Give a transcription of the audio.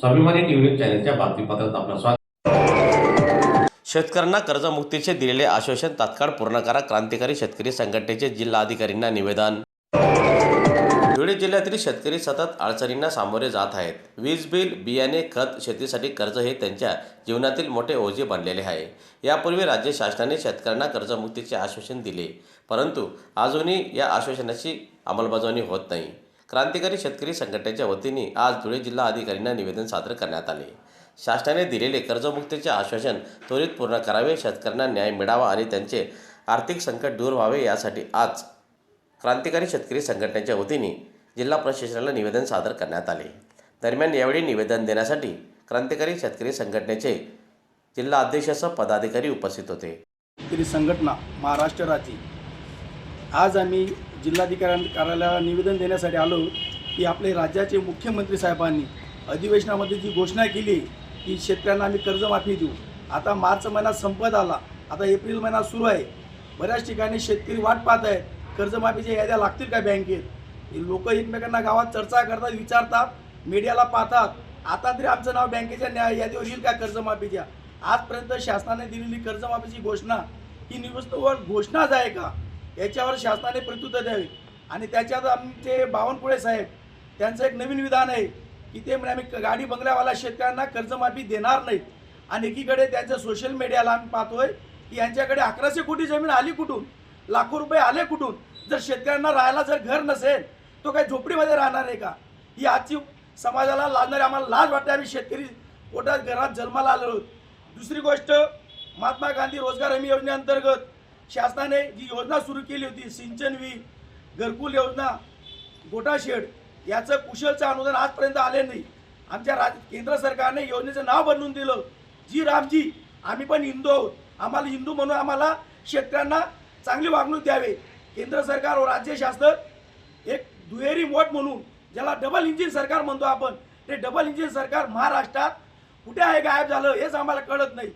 स्वाभिमानी न्यूज चॅनलच्या बातमीपत्रात आपलं स्वागत। शेतकऱ्यांना कर्जमुक्तीचे दिलेले आश्वासन तात्काळ पूर्ण करा, क्रांतिकारी शेतकरी संघटनेचे जिल्हाधिकाऱ्यांना निवेदन। धुळे जिल्ह्यातील शेतकरी सतत अडचणींना सामोरे जात आहेत। वीज बिल, बियाणे, खत, शेतीसाठी कर्ज हे त्यांच्या जीवनातील मोठे ओझे बनलेले आहे। यापूर्वी राज्य शासनाने शेतकऱ्यांना कर्जमुक्तीचे आश्वासन दिले, परंतु अजूनही या आश्वासनाची अंमलबजावणी होत नाही। क्रांतिकारी शेतकरी संघटनेच्या वतीने आज धुळे जिल्हाधिकाऱ्यांना निवेदन सादर करण्यात आले। शासनाने दिलेले कर्जमुक्तीचे आश्वासन त्वरित पूर्ण करावे, शेतकऱ्यांना न्याय मिळावा आणि त्यांचे आर्थिक संकट दूर व्हावे यासाठी आज क्रांतिकारी शेतकरी संघटनेच्या वतीने जिल्हा प्रशासनाला निवेदन सादर करण्यात आले। दरम्यान यावेळी निवेदन देण्यासाठी क्रांतिकारी शेतकरी संघटनेचे जिल्हा अध्यक्षसह पदाधिकारी उपस्थित होते। शेतकरी संघटना महाराष्ट्र राज्य आज आम्ही जिल्हाधिकारी कार्यालयाला निवेदन देण्यासाठी आलो की आपले राज्याचे मुख्यमंत्री साहेबांनी अधिवेशनामध्ये जी घोषणा केली की शेतकऱ्यांना आम्ही कर्जमाफी देऊ, आता मार्च महिना संपत आला, आता एप्रिल महिना सुरू आहे। बऱ्याच ठिकाणी शेतकरी वाट पाहत आहेत, कर्जमाफीच्या याद्या लागतील का बँकेत। लोक एकमेकांना गावात चर्चा करतात, विचारतात, मीडियाला पाहतात, आता तरी आमचं नाव बँकेच्या यादीवर येईल का कर्जमाफीच्या। आजपर्यंत शासनाने दिलेली कर्जमाफीची घोषणा ही नुसतं घोषणाच आहे का, याच्यावर शासनाने प्रत्युत्तर द्यावे। आणि त्याच्यात आमचे बावनकुळे साहेब त्यांचं एक नवीन विधान आहे की ते म्हणजे आम्ही गाडी बंगल्यावाला शेतकऱ्यांना कर्जमाफी देणार नाहीत। आणि एकीकडे त्यांच्या सोशल मीडियाला आम्ही पाहतोय की यांच्याकडे 1100 कोटी जमीन आली कुठून, लाखो रुपये आले कुठून। जर शेतकऱ्यांना राहायला जर घर नसेल तो काही झोपडीमध्ये राहणार आहे का। ही आजची समाजाला लाजणारी आम्हाला लाज वाटते, आम्ही शेतकरी पोटात घरात जन्माला आलो। दुसरी गोष्ट, महात्मा गांधी रोजगार हमी योजनेअंतर्गत शासनाने जी योजना सुरू केली होती, सिंचन विहीर, घरकुल योजना, गोठा शेड, याचं कुशलचं अनुदान आजपर्यंत आले नाही। आमच्या केंद्र सरकारने योजनेचं नाव बदलून दिलं, जी रामजी। आम्ही पण हिंदू आहोत, आम्हाला हिंदू म्हणून आम्हाला शेतकऱ्यांना चांगली वागणूक द्यावे। केंद्र सरकार व राज्य शासन एक दुहेरी मोठ म्हणून, ज्याला डबल इंजिन सरकार म्हणतो आपण, ते डबल इंजिन सरकार महाराष्ट्रात कुठे आहे, गायब झालं हेच आम्हाला कळत नाही।